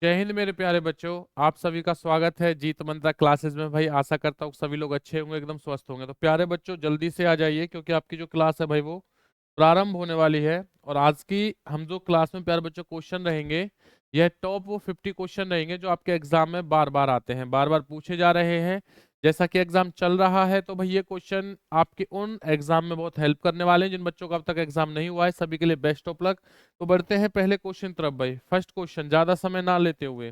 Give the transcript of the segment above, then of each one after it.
जय हिंद मेरे प्यारे बच्चों। आप सभी का स्वागत है जीत मंत्रा क्लासेस में। भाई आशा करता हूँ सभी लोग अच्छे होंगे, एकदम स्वस्थ होंगे। तो प्यारे बच्चों जल्दी से आ जाइए क्योंकि आपकी जो क्लास है भाई वो प्रारंभ होने वाली है। और आज की हम जो क्लास में प्यारे बच्चों क्वेश्चन रहेंगे, यह टॉप वो 50 क्वेश्चन रहेंगे जो आपके एग्जाम में बार बार आते हैं, बार बार पूछे जा रहे हैं। जैसा कि एग्जाम चल रहा है तो भाई ये क्वेश्चन आपके उन एग्जाम में बहुत हेल्प करने वाले हैं जिन बच्चों का अब तक एग्जाम नहीं हुआ है। सभी के लिए बेस्ट ऑफ लक। तो बढ़ते हैं पहले क्वेश्चन तरफ। भाई फर्स्ट क्वेश्चन ज्यादा समय ना लेते हुए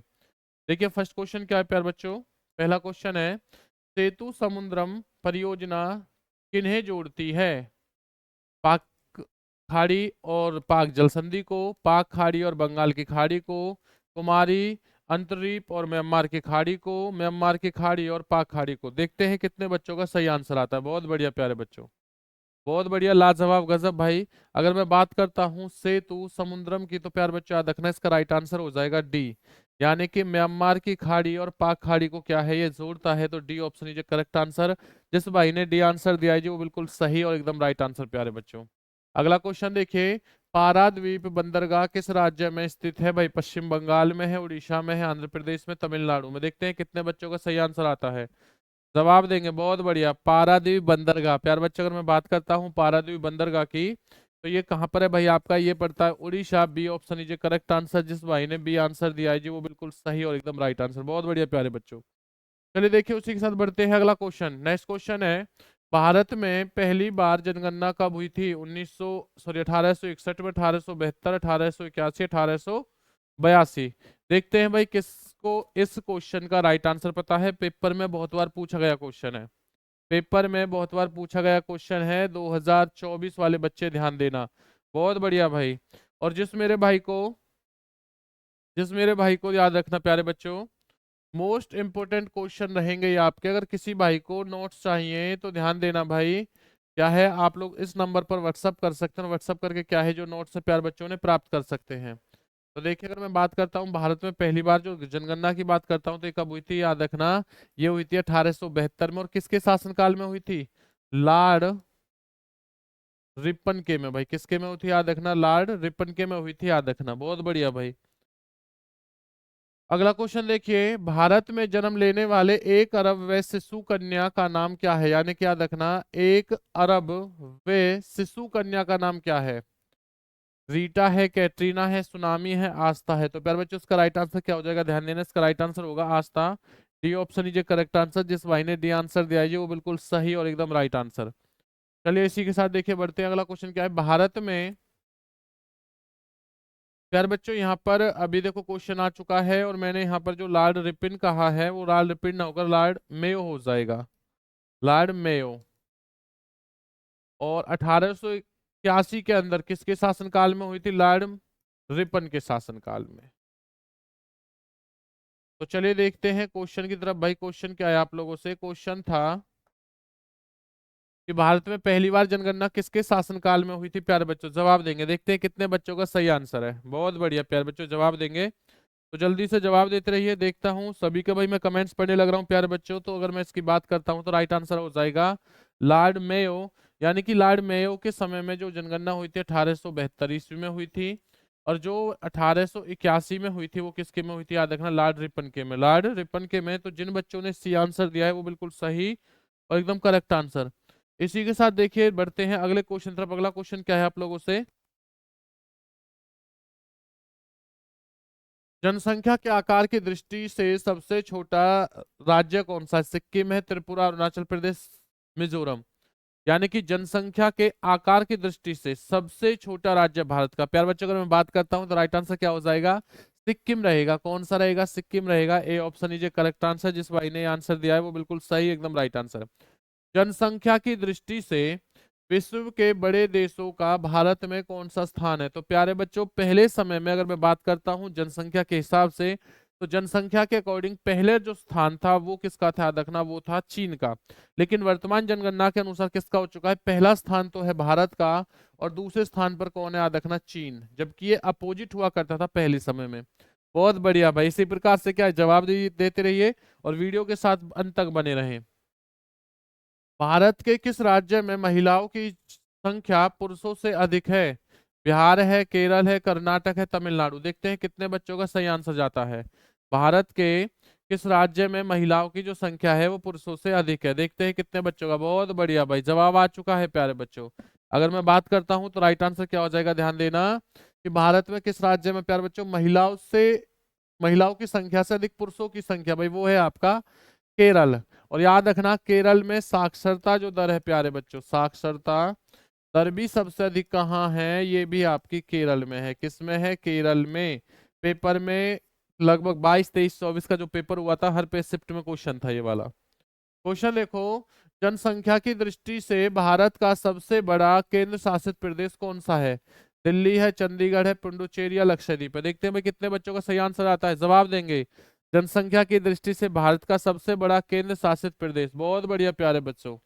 देखिए, फर्स्ट क्वेश्चन क्या है प्यारे बच्चों। पहला क्वेश्चन है, सेतु समुद्रम परियोजना किन्हें जोड़ती है? पाक खाड़ी और पाक जल संधि को, पाक खाड़ी और बंगाल की खाड़ी को, कुमारी अंतरीप और म्यांमार की खाड़ी को, म्यांमार की खाड़ी और पाक खाड़ी को। देखते हैं कितने बच्चों का सही आंसर आता है। बहुत बढ़िया प्यारे बच्चों, बहुत बढ़िया, लाजवाब, गजब भाई। अगर मैं बात करता हूं सेतु समुद्रम की तो प्यार बच्चों याद रखना इसका राइट आंसर हो जाएगा डी। यानी कि म्यांमार की खाड़ी और पाक खाड़ी को क्या है, ये जोड़ता है। तो D option is correct answer. जिस भाई ने डी आंसर दिया है जी वो बिल्कुल सही और एकदम राइट आंसर प्यारे बच्चों। अगला क्वेश्चन देखिए, पाराद्वीप बंदरगाह किस राज्य में स्थित है? भाई पश्चिम बंगाल में है, उड़ीसा में है, आंध्र प्रदेश में, तमिलनाडु में। देखते हैं कितने बच्चों का सही आंसर आता है। जवाब देंगे, बहुत बढ़िया, पारादीप बंदरगाह। प्यार बच्चे अगर मैं बात करता हूँ पारादीप बंदरगाह की तो ये कहाँ पर है भाई? आपका ये पड़ता है Orissa. B option is correct answer. जिस भाई ने बी आंसर दिया है जी वो बिल्कुल सही और एकदम राइट आंसर। बहुत बढ़िया प्यारे बच्चों। चलिए देखिए उसी के साथ बढ़ते हैं अगला क्वेश्चन। नेक्स्ट क्वेश्चन है, भारत में पहली बार जनगणना कब हुई थी? 1861 में, 1872, 1881, 1882। देखते हैं भाई किसको इस क्वेश्चन का राइट आंसर पता है। पेपर में बहुत बार पूछा गया क्वेश्चन है, पेपर में बहुत बार पूछा गया क्वेश्चन है। 2024 वाले बच्चे ध्यान देना। बहुत बढ़िया भाई। और जिस मेरे भाई को याद रखना प्यारे बच्चों, मोस्ट इंपोर्टेंट क्वेश्चन रहेंगे ये आपके। अगर किसी भाई को नोट्स चाहिए तो ध्यान देना भाई, क्या है, आप लोग इस नंबर पर व्हाट्सअप कर सकते हैं। व्हाट्सअप करके क्या है जो नोट्स है प्यारे बच्चों ने प्राप्त कर सकते हैं। तो देखिए अगर मैं बात करता हूँ भारत में पहली बार जो जनगणना की बात करता हूँ तो ये कब हुई थी याद रखना। ये हुई थी 1872 में। और किसके शासनकाल में हुई थी? लॉर्ड रिपन के में। भाई किसके में हुई थी याद रखना? लॉर्ड रिपन के में हुई थी, याद रखना। बहुत बढ़िया भाई। अगला क्वेश्चन देखिए, भारत में जन्म लेने वाले 1 अरब वे शिशु कन्या का नाम क्या है? यानी कि याद रखना, 1 अरब वे शिशु कन्या का नाम क्या है? रीटा है, कैटरीना है, सुनामी है, आस्था है। तो प्यारे बच्चों इसका राइट आंसर क्या हो जाएगा? ध्यान देना, इसका राइट आंसर होगा Aastha. D option is correct answer. जिस भाई ने डी आंसर दिया है वो बिल्कुल सही और एकदम राइट आंसर। चलिए इसी के साथ देखिए बढ़ते हैं। अगला क्वेश्चन क्या है, भारत में प्यारे बच्चों यहाँ पर अभी देखो क्वेश्चन आ चुका है और मैंने यहाँ पर जो लॉर्ड रिपिन कहा है वो लॉर्ड रिपिन ना होकर लॉर्ड मेयो हो जाएगा, लॉर्ड मेयो। और 1881 के अंदर किसके शासनकाल में हुई थी? लॉर्ड रिपन के शासनकाल में। तो चलिए देखते हैं क्वेश्चन की तरफ। भाई क्वेश्चन क्या है आप लोगों से? क्वेश्चन था कि भारत में पहली बार जनगणना किसके शासनकाल में हुई थी? प्यारे बच्चों जवाब देंगे, देखते हैं कितने बच्चों का सही आंसर है। बहुत बढ़िया प्यारे बच्चों, जवाब देंगे तो जल्दी से जवाब देते रहिए। देखता हूँ सभी के, भाई मैं कमेंट्स पढ़ने लग रहा हूँ प्यारे बच्चों। तो अगर मैं इसकी बात करता हूँ तो राइट आंसर हो जाएगा लॉर्ड मेयो। यानी कि लॉर्ड मेयो के समय में जो जनगणना हुई थी 1872 ईस्वी में हुई थी। और जो 1881 में हुई थी वो किसके में हुई थी याद रखना? लॉर्ड रिपन के में, लॉर्ड रिपन के में। तो जिन बच्चों ने सी आंसर दिया है वो बिल्कुल सही और एकदम करेक्ट आंसर। इसी के साथ देखिए बढ़ते हैं अगले क्वेश्चन तरफ। अगला क्वेश्चन क्या है आप लोगों से, जनसंख्या के आकार की दृष्टि से सबसे छोटा राज्य कौन सा है? सिक्किम है, त्रिपुरा, अरुणाचल प्रदेश, मिजोरम। यानी कि जनसंख्या के आकार की दृष्टि से सबसे छोटा राज्य भारत का। प्यार बच्चों अगर मैं बात करता हूं तो राइट आंसर क्या हो जाएगा? सिक्किम रहेगा। कौन सा रहेगा? सिक्किम रहेगा। ए ऑप्शन इज करेक्ट आंसर। जिस भाई ने आंसर दिया है वो बिल्कुल सही एकदम राइट आंसर। जनसंख्या की दृष्टि से विश्व के बड़े देशों का भारत में कौन सा स्थान है? तो प्यारे बच्चों पहले समय में अगर मैं बात करता हूं जनसंख्या के हिसाब से तो जनसंख्या के अकॉर्डिंग पहले जो स्थान था वो किसका था याद रखना? वो था चीन का। लेकिन वर्तमान जनगणना के अनुसार किसका हो चुका है? पहला स्थान तो है भारत का और दूसरे स्थान पर कौन है याद रखना? चीन। जबकि ये अपोजिट हुआ करता था पहले समय में। बहुत बढ़िया भाई, इसी प्रकार से क्या है, जवाब देते रहिए और वीडियो के साथ अंत तक बने रहें। भारत के किस राज्य में महिलाओं की संख्या पुरुषों से अधिक है? बिहार है, केरल है, कर्नाटक है, तमिलनाडु। देखते हैं कितने बच्चों का सही आंसर जाता है। भारत के किस राज्य में महिलाओं की जो संख्या है वो पुरुषों से अधिक है? देखते हैं कितने बच्चों का। बहुत बढ़िया भाई, जवाब आ चुका है प्यारे बच्चों। अगर मैं बात करता हूं तो राइट आंसर क्या हो जाएगा, ध्यान देना कि भारत में किस राज्य में प्यारे बच्चों महिलाओं की संख्या से अधिक पुरुषों की संख्या, भाई वो है आपका केरल। और याद रखना केरल में साक्षरता जो दर है प्यारे बच्चों, साक्षरता दर भी सबसे अधिक कहाँ है, ये भी आपकी केरल में है। किसमें है? केरल में। पेपर में लगभग 22, 23, 24 का जो पेपर हुआ था, हर पे शिफ्ट में क्वेश्चन था ये वाला। क्वेश्चन देखो, जनसंख्या की दृष्टि से भारत का सबसे बड़ा केंद्र शासित प्रदेश कौन सा है? दिल्ली है, चंडीगढ़ है, पुडुचेरी या लक्षद्वीप है? देखते हैं भाई कितने बच्चों का सही आंसर आता है, जवाब देंगे। जनसंख्या की दृष्टि से भारत का सबसे बड़ा केंद्र शासित प्रदेश, बहुत बढ़िया प्यारे बच्चों।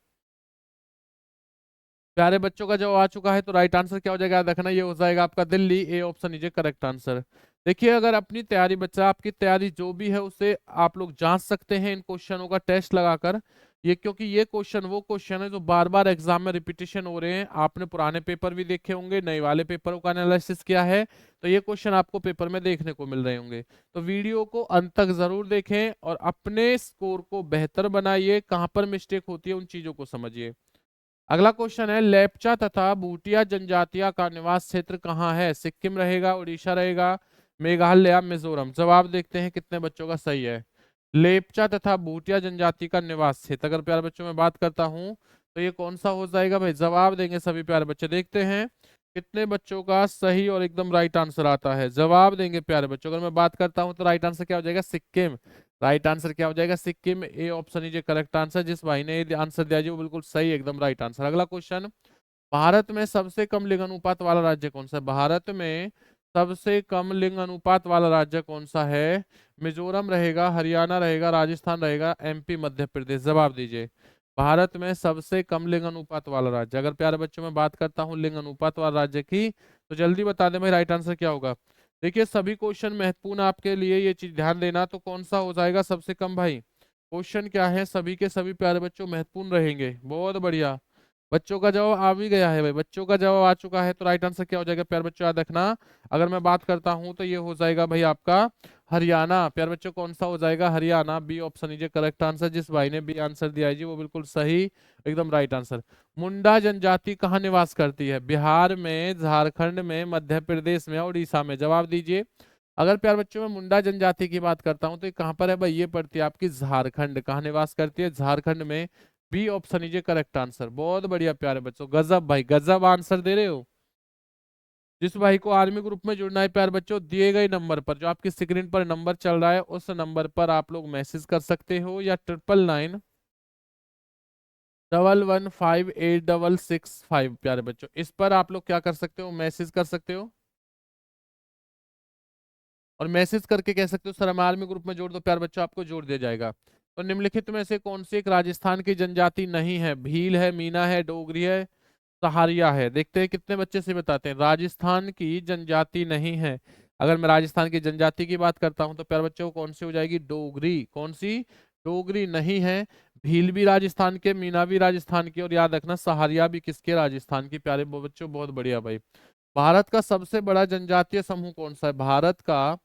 प्यारे बच्चों का जवाब आ चुका है, तो राइट आंसर क्या हो जाएगा, याद रखना ये हो जाएगा आपका दिल्ली। ए ऑप्शन इज करेक्ट आंसर। देखिए अगर अपनी तैयारी बच्चा, आपकी तैयारी जो भी है उसे आप लोग जांच सकते हैं इन क्वेश्चनों का टेस्ट लगाकर। ये क्योंकि ये क्वेश्चन वो क्वेश्चन है जो बार बार एग्जाम में रिपीटेशन हो रहे हैं। आपने पुराने पेपर भी देखे होंगे, नए वाले पेपरों का एनालिसिस किया है, तो ये क्वेश्चन आपको पेपर में देखने को मिल रहे होंगे। तो वीडियो को अंत तक जरूर देखें और अपने स्कोर को बेहतर बनाइए। कहाँ पर मिस्टेक होती है उन चीजों को समझिए। अगला क्वेश्चन है, लेप्चा तथा भूटिया जनजातियां का निवास क्षेत्र कहाँ है? सिक्किम रहेगा, उड़ीसा रहेगा, मेघालय या मिजोरम? जवाब देखते हैं कितने बच्चों का सही है। लेप्चा तथा भूटिया जनजाति का निवास क्षेत्र, अगर प्यारे बच्चों में बात करता हूं तो ये कौन सा हो जाएगा भाई? जवाब देंगे सभी प्यारे बच्चे। देखते हैं कितने बच्चों का सही और एकदम राइट आंसर आता है, जवाब देंगे प्यारे बच्चों। अगर मैं बात करता हूं तो राइट आंसर क्या हो जाएगा? सिक्किम। राइट आंसर क्या हो जाएगा? सिक्किम। ए ऑप्शन इज करेक्ट आंसर। जिस भाई ने आंसर दिया जी वो बिल्कुल सही, एकदम राइट आंसर। अगला क्वेश्चन, भारत में सबसे कम लिंग अनुपात वाला राज्य कौन सा है? भारत में सबसे कम लिंग अनुपात वाला राज्य कौन सा है? मिजोरम रहेगा, हरियाणा रहेगा, राजस्थान रहेगा, एमपी, मध्य प्रदेश? जवाब दीजिए। भारत में सबसे कम लिंग अनुपात वाला राज्य, अगर प्यारे बच्चों में बात करता हूँ लिंग अनुपात वाला राज्य की, तो जल्दी बता दें भाई राइट आंसर क्या होगा। देखिए सभी क्वेश्चन महत्वपूर्ण आपके लिए, ये चीज ध्यान देना। तो कौन सा हो जाएगा सबसे कम भाई? क्वेश्चन क्या है, सभी के सभी प्यारे बच्चों महत्वपूर्ण रहेंगे। बहुत बढ़िया, बच्चों का जवाब आ भी गया है भाई, बच्चों का जवाब आ चुका है। तो राइट आंसर क्या हो जाएगा प्यारे बच्चों, याद रखना। अगर मैं बात करता हूं तो ये हो जाएगा भाई आपका हरियाणा। प्यारे बच्चों कौन सा हो जाएगा? Haryana. B option is correct answer. जिस भाई ने बी आंसर दिया है जी वो बिल्कुल सही, एकदम राइट आंसर। मुंडा जनजाति कहाँ निवास करती है? बिहार में, झारखंड में, मध्य प्रदेश में, उड़ीसा में? जवाब दीजिए। अगर प्यार बच्चों में मुंडा जनजाति की बात करता हूं तो ये कहां पर है भाई? ये पड़ती है आपकी झारखंड। कहाँ निवास करती है? झारखंड में। B option is correct answer. बहुत बढ़िया प्यारे बच्चों, गजब भाई, गजब आंसर दे रहे हो। जिस भाई को आर्मी ग्रुप में जुड़ना है प्यार बच्चों, दिए गए नंबर पर, जो आपकी स्क्रीन पर नंबर चल रहा है उस नंबर पर आप लोग मैसेज कर सकते हो, या 9991158665। प्यारे बच्चों इस पर आप लोग क्या कर सकते हो, मैसेज कर सकते हो। और मैसेज करके कह सकते हो सर हमें आर्मी ग्रुप में जोड़ दो, प्यारे बच्चों आपको जोड़ दिया जाएगा। तो निम्नलिखित में से कौन सी एक राजस्थान की जनजाति नहीं है? भील है, मीना है, डोगरी है, सहारिया है? देखते हैं कितने बच्चे से बताते हैं राजस्थान की जनजाति नहीं है। अगर मैं राजस्थान की जनजाति की बात करता हूं तो प्यारे बच्चों कौन सी हो जाएगी? डोगरी। कौन सी? डोगरी नहीं है। भील भी राजस्थान के, मीना भी राजस्थान की, और याद रखना सहारिया भी किसके? राजस्थान की। प्यारे बच्चों बहुत बढ़िया भाई। भारत का सबसे बड़ा जनजातीय समूह कौन सा है? भारत का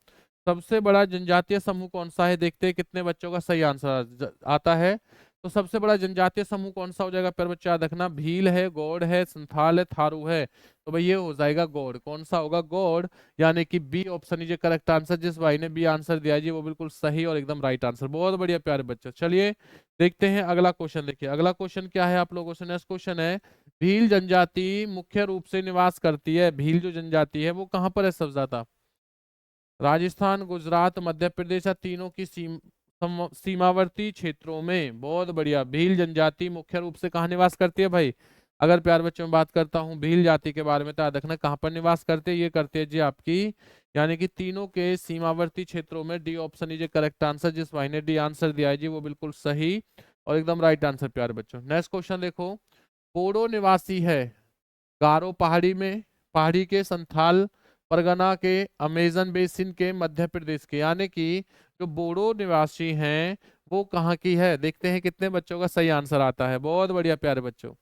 सबसे बड़ा जनजातीय समूह कौन सा है? देखते हैं कितने बच्चों का सही आंसर आता है। तो सबसे बड़ा जनजातीय समूह कौन सा हो जाएगा प्यारे बच्चे, याद रखना। भील है, गौड़ है, संथाल है, थारू है? तो भाई ये हो जाएगा गौड़। कौन सा होगा? गौड़। यानी कि B option is correct answer. जिस भाई ने बी आंसर दिया जी वो बिल्कुल सही और एकदम राइट आंसर। बहुत बढ़िया प्यारे बच्चों। चलिए देखते हैं अगला क्वेश्चन। देखिए अगला क्वेश्चन क्या है आप लोगों से, नेक्स्ट क्वेश्चन है, भील जनजाति मुख्य रूप से निवास करती है, भील जो जनजाति है वो कहाँ पर है सबसे ज्यादा? राजस्थान, गुजरात, मध्य प्रदेश या तीनों की सीमावर्ती क्षेत्रों में? बहुत बढ़िया, भील जनजाति मुख्य रूप से कहाँ निवास करती है भाई? अगर प्यार बच्चों में बात करता हूँ भील जाति के बारे में तो याद रखना कहाँ पर निवास करते हैं, ये करते हैं जी आपकी, यानी कि तीनों के सीमावर्ती क्षेत्रों में। D option is correct answer. जिस भाई ने डी आंसर दिया है जी वो बिल्कुल सही और एकदम राइट आंसर प्यारे बच्चों। नेक्स्ट क्वेश्चन देखो, बोडो निवासी है गारो पहाड़ी में, पहाड़ी के, संथाल परगना के, अमेजन बेसिन के, मध्य प्रदेश के? यानी कि जो बोडो निवासी हैं वो कहाँ की है? देखते हैं कितने बच्चों का सही आंसर आता है। बहुत बढ़िया प्यारे बच्चों।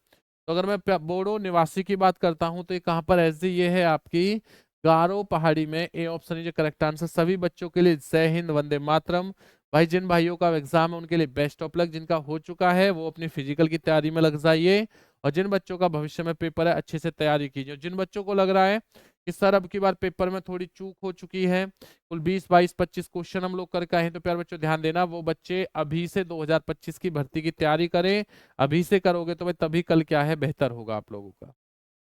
तो अगर मैं बोडो निवासी की बात करता हूं तो ये कहां पर है जी, ये है आपकी गारो पहाड़ी में। ए ऑप्शन इज करेक्ट आंसर। सभी बच्चों के लिए जय हिंद, वंदे मातरम। भाई जिन भाइयों का एग्जाम है उनके लिए बेस्ट ऑफ लक, जिनका हो चुका है वो अपनी फिजिकल की तैयारी में लग जाइए, और जिन बच्चों का भविष्य में पेपर है अच्छे से तैयारी कीजिए। जिन बच्चों को लग रहा है कि सर अब की बार पेपर में थोड़ी चूक हो चुकी है, कुल 20 22 25 क्वेश्चन हम लोग करके आए हैं, तो प्यारे बच्चों ध्यान देना, वो बच्चे अभी से 2025 की भर्ती की तैयारी करें। अभी से करोगे तो भाई तभी कल क्या है बेहतर होगा आप लोगों का।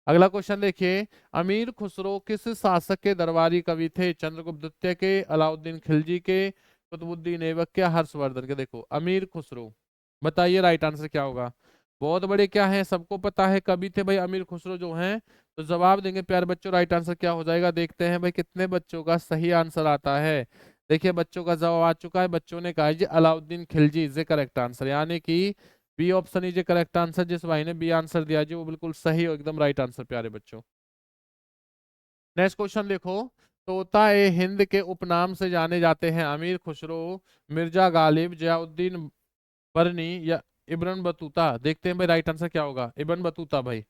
अगला क्वेश्चन देखिए, अमीर खुसरो किस शासक के दरबारी कवि थे? चंद्रगुप्त द्वितीय के, अलाउद्दीन खिलजी के, कुतुबुद्दीन ऐबक के, हर्षवर्धन के? देखो अमीर खुसरो, बताइए राइट आंसर क्या होगा। बहुत बड़े क्या है, सबको पता है कवि थे भाई अमीर खुसरो जो हैं। तो जवाब देंगे प्यारे बच्चों, राइट आंसर क्या हो जाएगा, देखते हैं भाई कितने बच्चों का सही आंसर आता है। देखिए बच्चों का जवाब आ चुका है, बच्चों ने कहा जी Alauddin Khilji is correct answer, यानी कि B option is correct answer. जिस भाई ने बी आंसर दिया जी वो बिल्कुल सही और एकदम राइट आंसर प्यारे बच्चों। नेक्स्ट क्वेश्चन देखो, तोता ए हिंद के उपनाम से जाने जाते हैं अमीर खुसरो, मिर्जा गालिब, जियाउद्दीन बरनी या इब्न बतूता? देखते हैं भाई राइट आंसर क्या होगा, इब्न बतूता भाई।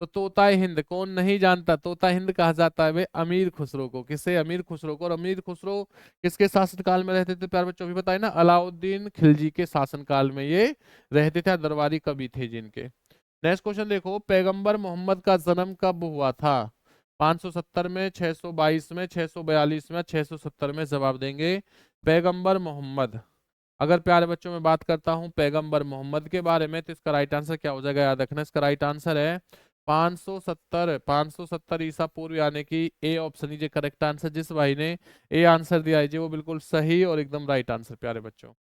तो तोता हिंद कौन नहीं जानता, तोता हिंद कहा जाता है भाई अमीर खुसरो को। किसे? अमीर खुसरो को। और अमीर खुसरो किसके शासनकाल में रहते थे प्यारे बच्चों, भी बताए ना, अलाउद्दीन खिलजी के शासनकाल में ये रहते थे, दरबारी कवि थे जिनके। नेक्स्ट क्वेश्चन देखो, पैगंबर मोहम्मद का जन्म कब हुआ था? 570 में, 622 में, 642 में, 670 में? जवाब देंगे पैगंबर मोहम्मद। अगर प्यारे बच्चों में बात करता हूं पैगंबर मोहम्मद के बारे में, तो इसका राइट आंसर क्या हो जाएगा, याद रखना, इसका राइट आंसर है 570 ईसा पूर्व, यानी कि A option he correct answer. जिस भाई ने ए आंसर दिया है जी वो बिल्कुल सही और एकदम राइट आंसर प्यारे बच्चों।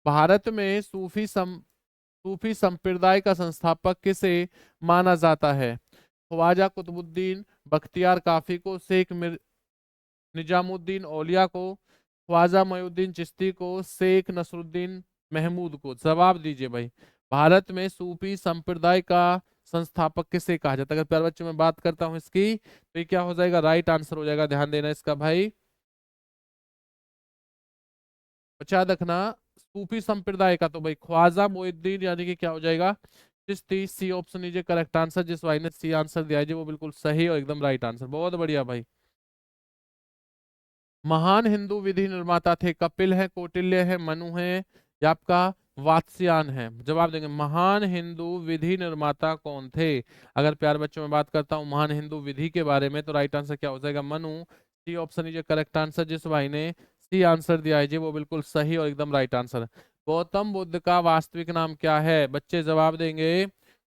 भारत में सूफी संप्रदाय का संस्थापक किसे माना जाता है? ख्वाजा कुतुबुद्दीन बख्तियार काफी को, निजामुद्दीन औलिया को, ख्वाजा मोइनुद्दीन चिश्ती को, शेख नसरुद्दीन महमूद को? जवाब दीजिए भाई। भारत में सूफी संप्रदाय का संस्थापक किसे कहा जाता है? अगर प्यारे बच्चों में बात करता हूं इसकी, तो ये क्या हो जाएगा, राइट आंसर हो जाएगा। ध्यान देना इसका भाई, बचा रखना। सूफी संप्रदाय का तो भाई ख्वाजा मोइनुद्दीन यानी कि क्या हो जाएगा, Chishti. C option is correct answer. जिस भाई ने सी आंसर दिया है जी वो बिल्कुल सही और एकदम राइट आंसर, बहुत बढ़िया भाई। महान हिंदू विधि निर्माता थे? कपिल है, कौटिल्य है, मनु है या आपका वात्स्यायन है? जवाब देंगे महान हिंदू विधि निर्माता कौन थे? अगर प्यार बच्चों में बात करता हूँ महान हिंदू विधि के बारे में, तो राइट आंसर क्या हो जाएगा, Manu. C option is correct answer. जिस भाई ने सी आंसर दिया है जी वो बिल्कुल सही और एकदम राइट आंसर। गौतम बुद्ध का वास्तविक नाम क्या है? बच्चे जवाब देंगे,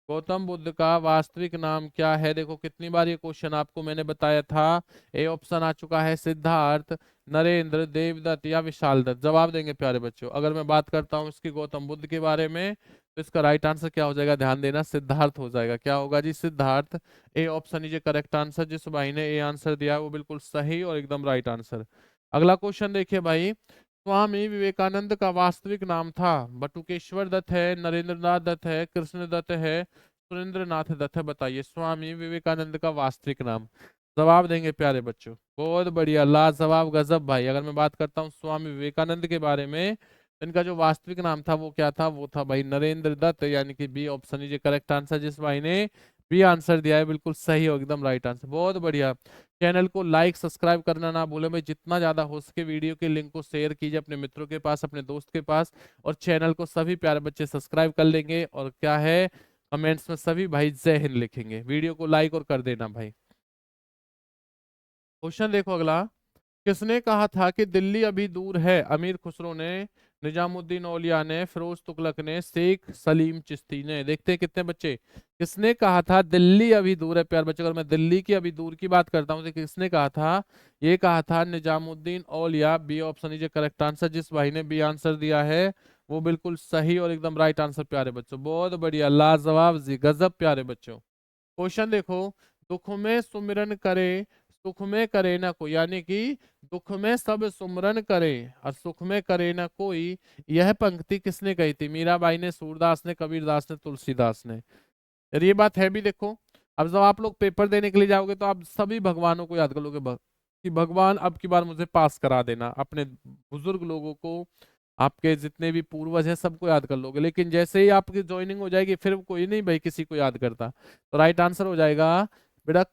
गौतम बुद्ध का वास्तविक नाम क्या है? देखो कितनी बार ये क्वेश्चन आपको मैंने बताया था। ए ऑप्शन आ चुका है सिद्धार्थ, नरेंद्र, देवदत्त या विशाल दत्त? जवाब देंगे प्यारे बच्चों। अगर मैं बात करता हूँ इसकी गौतम बुद्ध के बारे में, तो इसका राइट आंसर क्या हो जाएगा, ध्यान देना, सिद्धार्थ हो जाएगा। क्या होगा जी, Siddharth. A option is correct answer. जिस भाई ने ए आंसर दिया है वो बिल्कुल सही और एकदम राइट आंसर। अगला क्वेश्चन देखिए भाई, स्वामी विवेकानंद का वास्तविक नाम था? बटुकेश्वर दत्त है, नरेंद्रनाथ दत्त है, कृष्ण दत्त है, सुरेंद्रनाथ दत्त है? बताइए स्वामी विवेकानंद का वास्तविक नाम। जवाब देंगे प्यारे बच्चों, बहुत बढ़िया, लाजवाब, गजब भाई। अगर मैं बात करता हूँ स्वामी विवेकानंद के बारे में, तो इनका जो वास्तविक नाम था वो क्या था, वो था भाई नरेंद्र दत्त, यानी कि B option is correct answer. जिस भाई ने बी आंसर दिया है बिल्कुल सही और एकदम राइट आंसर, बहुत बढ़िया। चैनल को लाइक सब्सक्राइब करना ना भूलें भाई, जितना ज्यादा हो सके वीडियो के लिंक को शेयर कीजिए अपने मित्रों के पास, अपने दोस्त के पास, और चैनल को सभी प्यारे बच्चे सब्सक्राइब कर लेंगे, और क्या है कमेंट्स में सभी भाई जय हिंद लिखेंगे। वीडियो को लाइक और कर देना भाई। क्वेश्चन देखो अगला, किसने कहा था कि दिल्ली अभी दूर है? अमीर खुसरो ने, निजामुद्दीन औलिया ने, फिरोज तुगलक ने, शेख सलीम चिश्ती ने? देखते हैं कितने बच्चे, किसने कहा था दिल्ली अभी दूर है प्यार बच्चों? अगर मैं दिल्ली की अभी दूर की बात करता हूँ तो किसने कहा था, ये कहा था Nizamuddin Auliya. B option is correct answer. जिस भाई ने बी आंसर दिया है वो बिल्कुल सही और एकदम राइट आंसर प्यारे बच्चों, बहुत बढ़िया, लाजवाब जी, गजब प्यारे बच्चों। क्वेश्चन देखो, दुख में सुमिरन करे, सुख में करे ना कोई, यानी कि दुख में सब सुमरन करे और सुख में करे ना कोई, यह पंक्ति किसने कही थी? मीराबाई ने, सूरदास ने, कबीरदास ने, तुलसीदास ने? यार ये बात है भी देखो, अब जब आप लोग पेपर देने के लिए जाओगे तो आप सभी भगवानों को याद कर लोगे, कि भगवान अब की बार मुझे पास करा देना, अपने बुजुर्ग लोगों को, आपके जितने भी पूर्वज हैं सबको याद कर लोगे, लेकिन जैसे ही आपकी ज्वाइनिंग हो जाएगी फिर कोई नहीं भाई किसी को याद करता। तो राइट आंसर हो जाएगा बेटा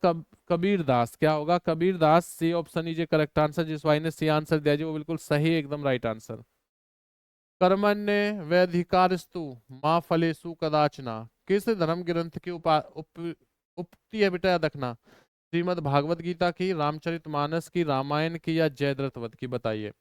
कबीर दास। क्या होगा? Kabir Das. C option is correct answer. जिस भाई ने सी आंसर दिया जी वो बिल्कुल सही, एकदम राइट आंसर। कर्मण्य वैधिकारस्तु माँ फलेषु कदाचना किस धर्म ग्रंथ की उक्ति है बेटा? याद रखना। श्रीमद् भागवत गीता की, रामचरितमानस की, रामायण की या जयद्रथ की? बताइए।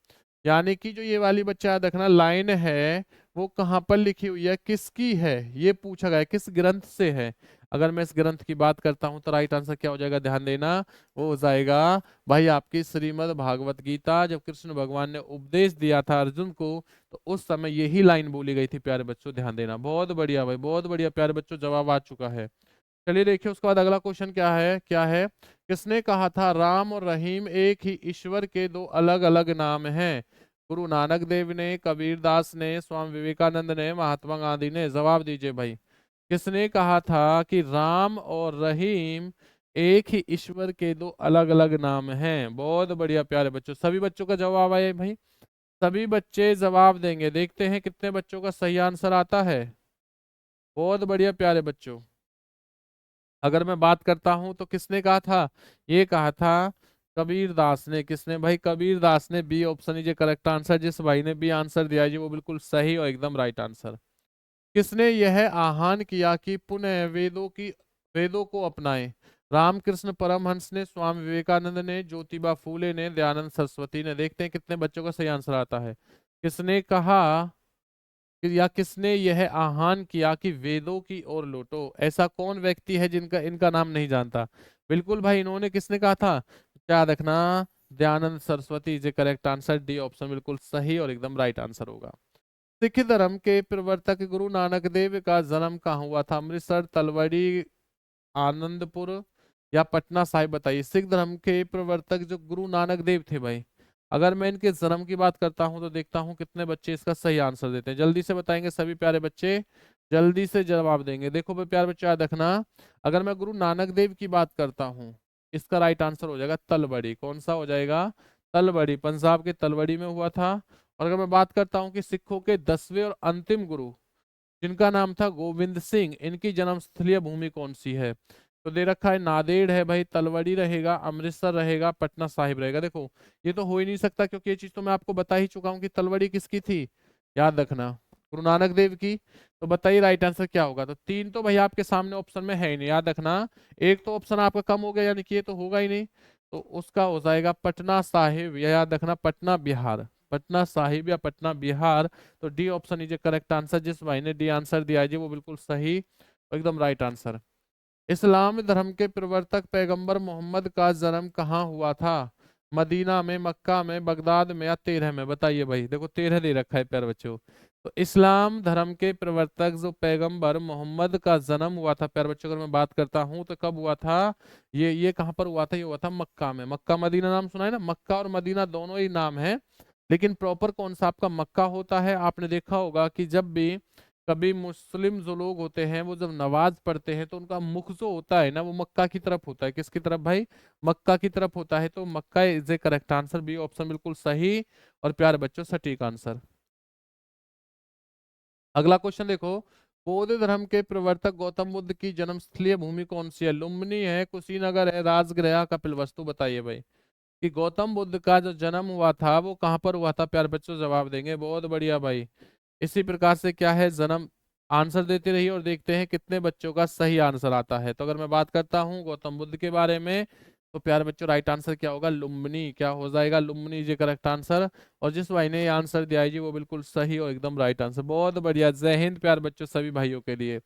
यानी कि जो ये वाली बच्चा याद रखना लाइन है वो कहाँ पर लिखी हुई है, किसकी है, ये पूछा गया है, किस ग्रंथ से है। अगर मैं इस ग्रंथ की बात करता हूं तो राइट आंसर क्या हो जाएगा? ध्यान देना, वो हो जाएगा भाई आपकी श्रीमद् भागवत गीता। जब कृष्ण भगवान ने उपदेश दिया था अर्जुन को तो उस समय यही लाइन बोली गई थी प्यारे बच्चों, ध्यान देना। बहुत बढ़िया भाई, बहुत बढ़िया प्यारे बच्चों, जवाब आ चुका है। चलिए देखिए उसके बाद अगला क्वेश्चन क्या है, क्या है? किसने कहा था राम और रहीम एक ही ईश्वर के दो अलग अलग नाम हैं? गुरु नानक देव ने, कबीर दास ने, स्वामी विवेकानंद ने, महात्मा गांधी ने? जवाब दीजिए भाई। किसने कहा था कि राम और रहीम एक ही ईश्वर के दो अलग अलग नाम हैं? बहुत बढ़िया प्यारे बच्चों, सभी बच्चों का जवाब आया भाई। सभी बच्चे जवाब देंगे, देखते हैं कितने बच्चों का सही आंसर आता है। बहुत बढ़िया प्यारे बच्चों। अगर मैं बात करता हूं तो किसने कहा था? ये कहा था कबीर दास ने। किसने भाई? कबीर दास ने। B option is correct answer. जिस भाई ने बी आंसर दिया जी वो बिल्कुल सही और एकदम राइट आंसर। किसने यह आह्वान किया कि पुनः वेदों को अपनाएं? रामकृष्ण परमहंस ने, स्वामी विवेकानंद ने, ज्योतिबा फूले ने, दयानंद सरस्वती ने? देखते हैं कितने बच्चों का सही आंसर आता है। किसने कहा या किसने यह आह्वान किया कि वेदों की ओर लौटो? ऐसा कौन व्यक्ति है जिनका इनका नाम नहीं जानता? बिल्कुल भाई, इन्होंने किसने कहा था? क्या रखना? Dayanand Saraswati is correct answer. D option बिल्कुल सही और एकदम राइट आंसर होगा। सिख धर्म के प्रवर्तक गुरु नानक देव का जन्म कहाँ हुआ था? अमृतसर, तलवड़ी, आनंदपुर या पटना साहिब? बताइए। सिख धर्म के प्रवर्तक जो गुरु नानक देव थे भाई, अगर मैं इनके जन्म की बात करता हूं तो देखता हूं कितने बच्चे इसका सही आंसर देते हैं। जल्दी से बताएंगे सभी प्यारे बच्चे, जल्दी से जवाब देंगे। देखो भाई प्यारे बच्चे याद रखना, अगर मैं गुरु नानक देव की बात करता हूँ इसका राइट आंसर हो जाएगा तलवड़ी। कौन सा हो जाएगा? तलवड़ी। पंजाब के तलवड़ी में हुआ था। और अगर मैं बात करता हूँ कि सिखों के 10वें और अंतिम गुरु जिनका नाम था गोविंद सिंह, इनकी जन्मस्थलीय भूमि कौन सी है? तो दे रखा है नांदेड़ है भाई, तलवड़ी रहेगा, अमृतसर रहेगा, पटना साहिब रहेगा। देखो ये तो हो ही नहीं सकता क्योंकि ये चीज तो मैं आपको बता ही चुका हूँ कि तलवड़ी किसकी थी, याद रखना, गुरु नानक देव की। तो बताइए राइट आंसर क्या होगा? तो तीन तो भाई आपके सामने ऑप्शन में है ही नहीं, याद रखना। एक तो ऑप्शन आपका कम हो गया यानी कि ये तो होगा ही नहीं, तो उसका हो जाएगा पटना साहिब, या याद रखना पटना बिहार। पटना साहिब या पटना बिहार। तो D option is correct answer. जिस भाई ने डी आंसर दिया है जी वो बिल्कुल सही और एकदम राइट आंसर। इस्लाम धर्म के प्रवर्तक पैगंबर मोहम्मद का जन्म कहाँ हुआ था? मदीना में, मक्का में, बगदाद में या 13 में? बताइए भाई। देखो 13 दे रखा है प्यारे बच्चों। तो इस्लाम धर्म के प्रवर्तक जो पैगंबर मोहम्मद का जन्म हुआ था प्यारे बच्चों, अगर मैं बात करता हूँ तो कब हुआ था? ये कहाँ पर हुआ था? ये हुआ था मक्का में। मक्का मदीना नाम सुना है ना? मक्का और मदीना दोनों ही नाम है, लेकिन प्रॉपर कौन सा आपका मक्का होता है? आपने देखा होगा कि जब भी कभी मुस्लिम जो लोग होते हैं वो जब नमाज पढ़ते हैं तो उनका मुख जो होता है ना वो मक्का की तरफ होता है। किसकी तरफ भाई? मक्का की तरफ होता है। तो Mecca is a correct answer. B option बिल्कुल सही और प्यारे बच्चों सटीक आंसर। अगला क्वेश्चन देखो, बौद्ध धर्म के प्रवर्तक गौतम बुद्ध की जन्मस्थलीय भूमि कौन सी है? लुम्बिनी है, कुशीनगर है, राजगृह, कपिलवस्तु? बताइए भाई कि गौतम बुद्ध का जो जन्म हुआ था वो कहाँ पर हुआ था? प्यारे बच्चों जवाब देंगे। बहुत बढ़िया भाई। इसी प्रकार से क्या है, जन्म आंसर देते रहिए और देखते हैं कितने बच्चों का सही आंसर आता है। तो अगर मैं बात करता हूँ गौतम बुद्ध के बारे में तो प्यारे बच्चों राइट आंसर क्या होगा? लुम्बिनी। क्या हो जाएगा? लुम्बिनी जी करेक्ट आंसर। और जिस भाई ने ये आंसर दिया है जी वो बिल्कुल सही और एकदम राइट आंसर। बहुत बढ़िया। जय हिंद प्यारे बच्चों सभी भाइयों के लिए।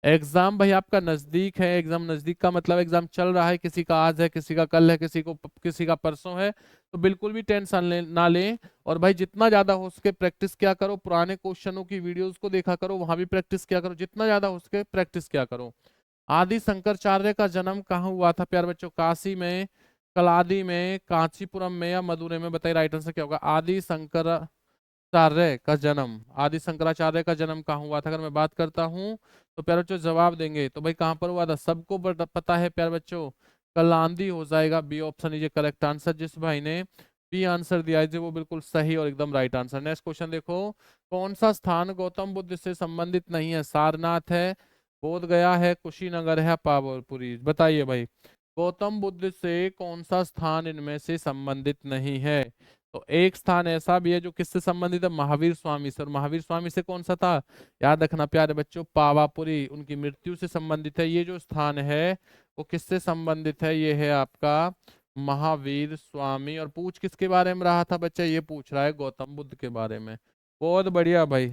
एग्जाम भाई आपका नजदीक है, एग्जाम नजदीक का मतलब एग्जाम चल रहा है, किसी का आज है, किसी का कल है, किसी का परसों है। तो बिल्कुल भी टेंशन ना लें। और भाई जितना ज्यादा हो सके प्रैक्टिस क्या करो, पुराने क्वेश्चनों की वीडियोस को देखा करो, वहां भी प्रैक्टिस क्या करो, जितना ज्यादा हो सके प्रैक्टिस क्या करो। आदि शंकराचार्य का जन्म कहाँ हुआ था प्यारे बच्चों? काशी में, कलादी में, कांचीपुरम में या मदुरै में? बताइए राइट आंसर क्या होगा? आदि शंकराचार्य का जन्म कहाँ हुआ था? अगर मैं बात करता हूँ तो प्यारे बच्चों जवाब देंगे तो भाई कहाँ पर हुआ था? सबको पता है प्यारे बच्चों, कलांदी हो जाएगा। B option is correct answer. जिस भाई ने बी आंसर दिया है जी, वो बिल्कुल सही और एकदम राइट आंसर। नेक्स्ट क्वेश्चन देखो, कौन सा स्थान गौतम बुद्ध से संबंधित नहीं है? सारनाथ है, बोध गया है, कुशीनगर है, पावापुरी। बताइए भाई, गौतम बुद्ध से कौन सा स्थान इनमें से संबंधित नहीं है? तो एक स्थान ऐसा भी है जो किससे संबंधित है? महावीर स्वामी से। और महावीर स्वामी से कौन सा था? याद रखना प्यारे बच्चों, पावापुरी, उनकी मृत्यु से संबंधित है। ये जो स्थान है वो किससे संबंधित है? ये है आपका महावीर स्वामी। और पूछ किसके बारे में रहा था बच्चा? ये पूछ रहा है गौतम बुद्ध के बारे में। बहुत बढ़िया भाई,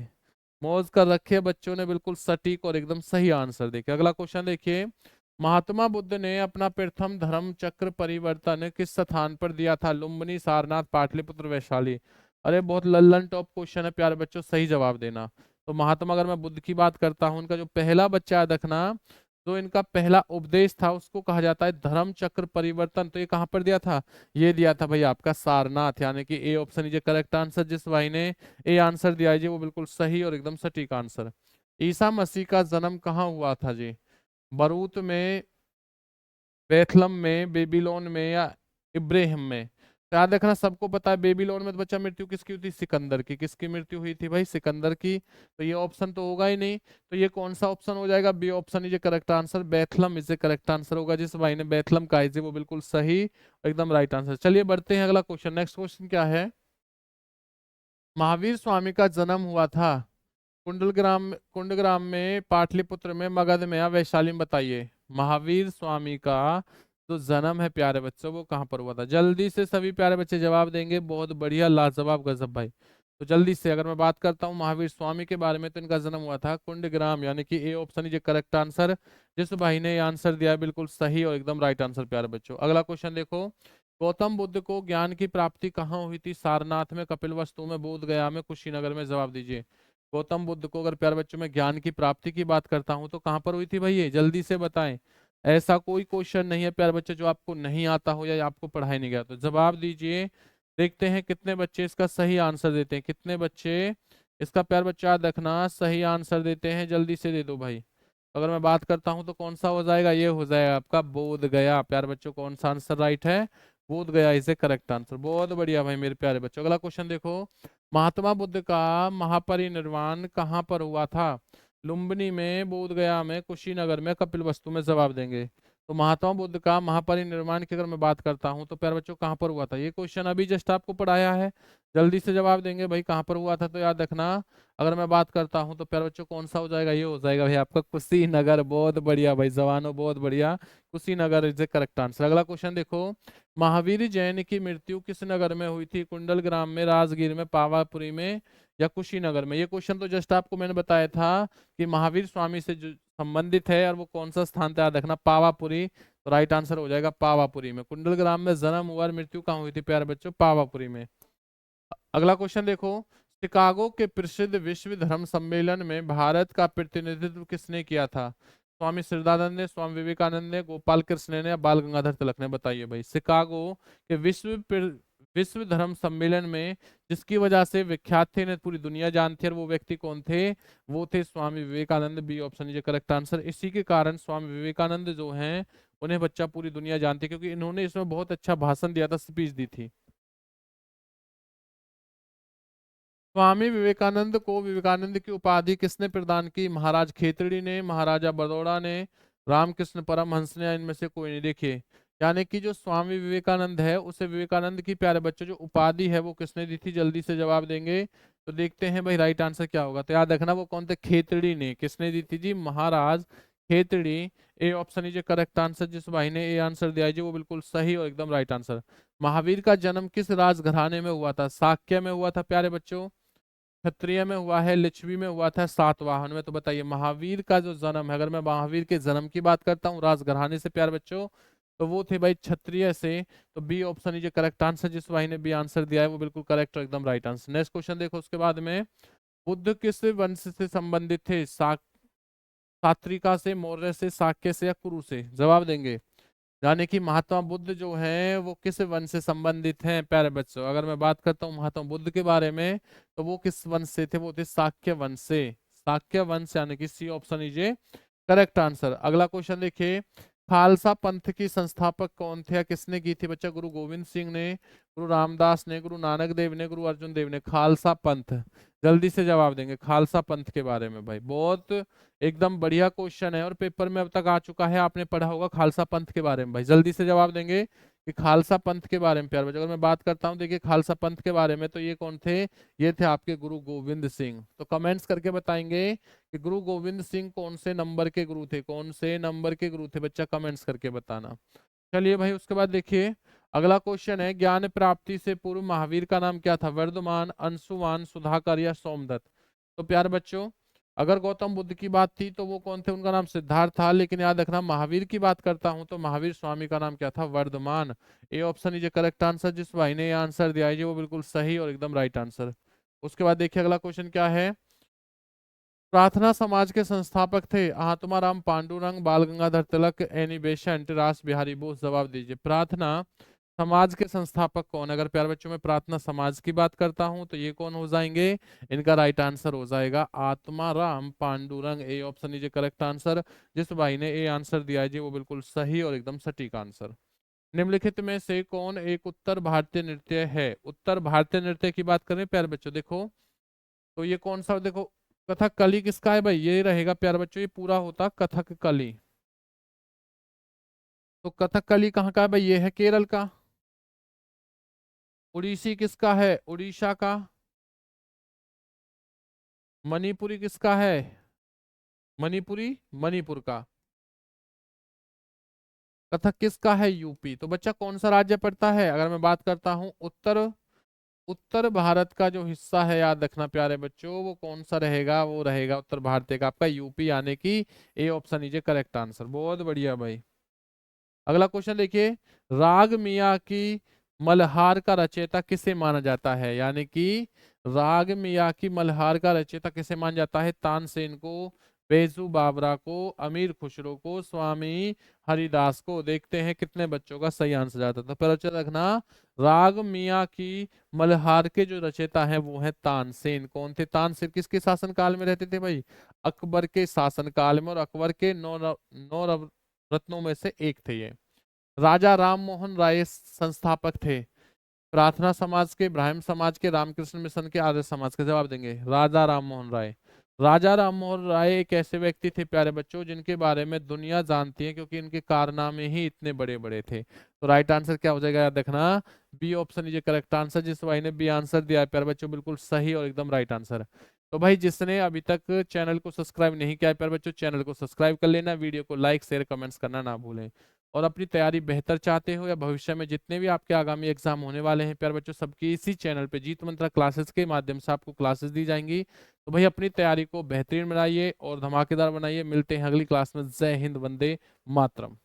मौज कर रखे बच्चों ने, बिल्कुल सटीक और एकदम सही आंसर। देखिए अगला क्वेश्चन देखिए, महात्मा बुद्ध ने अपना प्रथम धर्म चक्र परिवर्तन किस स्थान पर दिया था? लुम्बिनी, सारनाथ, पाटलिपुत्र, वैशाली। अरे बहुत लल्लन टॉप क्वेश्चन है प्यारे बच्चों, सही जवाब देना। तो महात्मा, अगर मैं बुद्ध की बात करता हूँ, उनका जो पहला बच्चा याद रखना, जो इनका पहला उपदेश था उसको कहा जाता है धर्म चक्र परिवर्तन। तो ये कहाँ पर दिया था? ये दिया था भाई आपका सारनाथ, यानी कि ए ऑप्शन इज करेक्ट आंसर। जिस भाई ने ए आंसर दिया है जी, वो बिल्कुल सही और एकदम सटीक आंसर। ईसा मसीह का जन्म कहाँ हुआ था जी? बरूत में, बेथलम में, बेबीलोन में, या इब्राहिम में? तो याद रखना, सबको पता है बेबीलोन में तो बच्चा मृत्यु किसकी हुई थी? सिकंदर की। किसकी मृत्यु हुई थी भाई? सिकंदर की। तो ये ऑप्शन तो होगा ही नहीं, तो ये कौन सा ऑप्शन हो जाएगा? B option is correct answer, Bethlehem is correct answer होगा। जिस भाई ने बेथलम कहा है वो बिल्कुल सही एकदम राइट आंसर। चलिए बढ़ते हैं अगला क्वेश्चन। नेक्स्ट क्वेश्चन क्या है? महावीर स्वामी का जन्म हुआ था कुंडग्राम में, पाटलिपुत्र में, मगध में, या वैशाली में? बताइए, महावीर स्वामी का जो जन्म है प्यारे बच्चों वो कहाँ पर हुआ था? जल्दी से सभी प्यारे बच्चे जवाब देंगे। बहुत बढ़िया, लाजवाब, गजब भाई। तो जल्दी से अगर मैं बात करता हूँ महावीर स्वामी के बारे में, तो इनका जन्म हुआ था कुंडग्राम, यानी कि ए ऑप्शन इज करेक्ट आंसर। जिस भाई ने आंसर दिया है बिल्कुल सही और एकदम राइट आंसर प्यारे बच्चों। अगला क्वेश्चन देखो, गौतम बुद्ध को ज्ञान की प्राप्ति कहाँ हुई थी? सारनाथ में, कपिलवस्तु में, बोध गया में, कुशीनगर में? जवाब दीजिए। गौतम बुद्ध को अगर प्यारे बच्चों में ज्ञान की प्राप्ति की बात करता हूं तो कहां पर हुई थी भाई? ये जल्दी से बताएं। ऐसा कोई क्वेश्चन नहीं है प्यारे बच्चे जो आपको नहीं आता हो या आपको पढ़ाई नहीं गया, तो जवाब दीजिए। देखते हैं कितने बच्चे इसका सही आंसर देते हैं। कितने बच्चे इसका प्यारे बच्चा याद रखना सही आंसर देते हैं? जल्दी से दे दो भाई। अगर मैं बात करता हूं तो कौन सा हो जाएगा? ये हो जाएगा आपका बोध गया। प्यारे बच्चों कौन सा आंसर राइट है? बोध गया इसे करेक्ट आंसर। बहुत बढ़िया भाई मेरे प्यारे बच्चों। अगला क्वेश्चन देखो, महात्मा बुद्ध का महापरिनिर्वाण कहाँ पर हुआ था? लुम्बिनी में, बोध गया में, कुशीनगर में, कपिलवस्तु में? जवाब देंगे। तो महात्मा बुद्ध का महापरिनिर्वाण की अगर मैं बात करता हूँ तो प्यारे बच्चों कहाँ पर हुआ था? ये क्वेश्चन अभी जस्ट आपको पढ़ाया है। जल्दी से जवाब देंगे भाई, कहाँ पर हुआ था? तो याद रखना, अगर मैं बात करता हूँ तो प्यारे बच्चों कौन सा हो जाएगा? ये हो जाएगा भाई आपका कुशीनगर। बहुत बढ़िया भाई जवानों, बहुत बढ़िया, Kushinagar is the correct answer. अगला क्वेश्चन देखो, महावीर जैन की मृत्यु किस नगर में हुई थी? कुंडलग्राम में, राजगीर में, पावापुरी में, या कुशीनगर में? ये क्वेश्चन तो जस्ट आपको मैंने बताया था कि महावीर स्वामी से जो संबंधित है, और वो कौन सा स्थान था याद रखना, पावापुरी। तो राइट आंसर हो जाएगा पावापुरी में। कुंडलग्राम में जन्म हुआ और मृत्यु कहाँ हुई थी प्यारे बच्चों? पावापुरी में। अगला क्वेश्चन देखो, शिकागो के प्रसिद्ध विश्व धर्म सम्मेलन में भारत का प्रतिनिधित्व किसने किया था? स्वामी श्रद्धानंद ने, स्वामी विवेकानंद ने, गोपाल कृष्ण ने, या बाल गंगाधर तिलक ने? बताइए भाई। शिकागो के विश्व धर्म सम्मेलन में जिसकी वजह से विख्यात थे, ने पूरी दुनिया जानती है, और वो व्यक्ति कौन थे? वो थे Swami Vivekananda. B option is correct answer. इसी के कारण स्वामी विवेकानंद जो हैं उन्हें बच्चा पूरी दुनिया जानती है, क्योंकि इन्होंने इसमें बहुत अच्छा भाषण दिया था, स्पीच दी थी। स्वामी विवेकानंद को विवेकानंद की उपाधि किसने प्रदान की? महाराज खेतड़ी ने, महाराजा बड़ौदा ने, रामकृष्ण परमहंस ने, या इनमें से कोई नहीं? देखिए, यानी कि जो स्वामी विवेकानंद है उसे विवेकानंद की प्यारे बच्चों जो उपाधि है वो किसने दी थी? जल्दी से जवाब देंगे। तो देखते हैं भाई राइट आंसर क्या होगा। तो याद रखना वो कौन थे? खेतड़ी ने। किसने दी थी जी? Maharaj Khetri. A option is correct answer. जिस भाई ने ए आंसर दिया है जी वो बिल्कुल सही और एकदम राइट आंसर। महावीर का जन्म किस राजघराने में हुआ था? शाक्य में हुआ था प्यारे बच्चों, क्षत्रिय में हुआ है, लिच्छवी में हुआ था, सातवाहन में? तो बताइए, महावीर का जो जन्म है, अगर मैं महावीर के जन्म की बात करता हूँ राजघराने से प्यारे बच्चों, तो वो थे भाई क्षत्रिय से। तो B option is correct answer. जिस भाई ने बी आंसर दिया है वो बिल्कुल करेक्ट और एकदम राइट आंसर। नेक्स्ट क्वेश्चन देखो उसके बाद में, बुद्ध किस वंश से संबंधित थे? सात्रिका से, मौर्य से, शाक्य से, या कुरु से? जवाब देंगे। यानी कि महात्मा बुद्ध जो हैं वो किस वंश से संबंधित हैं प्यारे बच्चों? अगर मैं बात करता हूँ महात्मा बुद्ध के बारे में, तो वो किस वंश से थे? वो थे शाक्य वंश से। शाक्य वंश, यानी कि C option is correct answer. अगला क्वेश्चन देखिए, खालसा पंथ की संस्थापक कौन थे या किसने की थी बच्चा? गुरु गोविंद सिंह ने, गुरु रामदास ने, गुरु नानक देव ने, गुरु अर्जुन देव ने। खालसा पंथ, जल्दी से जवाब देंगे खालसा पंथ के बारे में भाई। बहुत एकदम बढ़िया क्वेश्चन है और पेपर में अब तक आ चुका है, आपने पढ़ा होगा खालसा पंथ के बारे में भाई। जल्दी से जवाब देंगे कि खालसा पंथ के बारे में प्यार बच्चों। अगर मैं बात करता हूँ देखिए खालसा पंथ के बारे में, तो ये कौन थे? ये थे आपके गुरु गोविंद सिंह। तो कमेंट्स करके बताएंगे कि गुरु गोविंद सिंह कौन से नंबर के गुरु थे, कौन से नंबर के गुरु थे बच्चा, कमेंट्स करके बताना। चलिए भाई, उसके बाद देखिए अगला क्वेश्चन है, ज्ञान प्राप्ति से पूर्व महावीर का नाम क्या था? वर्धमान, अंशुमान, सुधाकर या सोमदत्त? तो प्यारे बच्चों, अगर गौतम बुद्ध की बात थी तो वो कौन थे? उनका नाम सिद्धार्थ था। लेकिन याद रखना, महावीर की बात करता हूं तो महावीर स्वामी का नाम क्या था? Vardhaman. A option is correct answer. जिस भाई ने ये आंसर दिया है वो बिल्कुल सही और एकदम राइट आंसर। उसके बाद देखिए अगला क्वेश्चन क्या है, प्रार्थना समाज के संस्थापक थे आत्माराम, पांडुरंग, बाल गंगाधर तिलक, एनी बेसेंट, रास बिहारी बोस? जवाब दीजिए। प्रार्थना समाज के संस्थापक कौन? अगर प्यारे बच्चों में प्रार्थना समाज की बात करता हूं तो ये कौन हो जाएंगे? इनका राइट आंसर हो जाएगा आत्माराम पांडुरंग। ए ऑप्शन इज करेक्ट आंसर। जिस भाई ने ए आंसर दिया है जी वो बिल्कुल सही और एकदम सटीक आंसर। निम्नलिखित में से कौन एक उत्तर भारतीय नृत्य है? उत्तर भारतीय नृत्य की बात करें प्यारे बच्चों, देखो तो ये कौन सा? देखो कथकली किसका है भाई? ये रहेगा प्यारे बच्चों, ये पूरा होता कथकली। तो कथकली कहाँ का है भाई? ये है केरल का। उड़ीसी किसका है? उड़ीसा का। मणिपुरी किसका है? मणिपुरी मणिपुर का। कथक किसका है? यूपी। तो बच्चा कौन सा राज्य पड़ता है? अगर मैं बात करता हूं उत्तर, उत्तर भारत का जो हिस्सा है, याद रखना प्यारे बच्चों, वो कौन सा रहेगा? वो रहेगा उत्तर भारत का आपका यूपी, यानी कि ए ऑप्शन इज करेक्ट आंसर। बहुत बढ़िया भाई। अगला क्वेश्चन देखिए, राग मिया की मल्हार का रचयिता किसे माना जाता है? यानी कि राग मिया की मल्हार का रचयिता किसे माना जाता है? तानसेन को, बेजू बावरा को, अमीर खुसरो को, स्वामी हरिदास को? देखते हैं कितने बच्चों का सही आंसर जाता था। पर अच्छा रखना, राग मिया की मल्हार के जो रचयिता हैं वो है तानसेन। कौन थे तानसेन? किसके शासन काल में रहते थे भाई? अकबर के शासन काल में, और अकबर के नौ रत्नों में से एक थे ये। राजा राम मोहन राय संस्थापक थे प्रार्थना समाज के, ब्राह्मण समाज के, रामकृष्ण मिशन के, आर्य समाज के? जवाब देंगे राजा राम मोहन राय। राजा राम मोहन राय एक ऐसे व्यक्ति थे प्यारे बच्चों जिनके बारे में दुनिया जानती है क्योंकि इनके कारनामे ही इतने बड़े बड़े थे। तो राइट आंसर क्या हो जाएगा? याद रखना, B option is correct answer. जिस भाई ने बी आंसर दिया है प्यारे बच्चों, बिल्कुल सही और एकदम राइट आंसर। तो भाई जिसने अभी तक चैनल को सब्सक्राइब नहीं किया है प्यारे बच्चों, चैनल को सब्सक्राइब कर लेना, वीडियो को लाइक शेयर कमेंट्स करना ना भूलें। और अपनी तैयारी बेहतर चाहते हो या भविष्य में जितने भी आपके आगामी एग्जाम होने वाले हैं प्यारे बच्चों, सबकी इसी चैनल पे जीत मंत्रा क्लासेस के माध्यम से आपको क्लासेस दी जाएंगी। तो भाई अपनी तैयारी को बेहतरीन बनाइए और धमाकेदार बनाइए। मिलते हैं अगली क्लास में। जय हिंद, वंदे मातरम।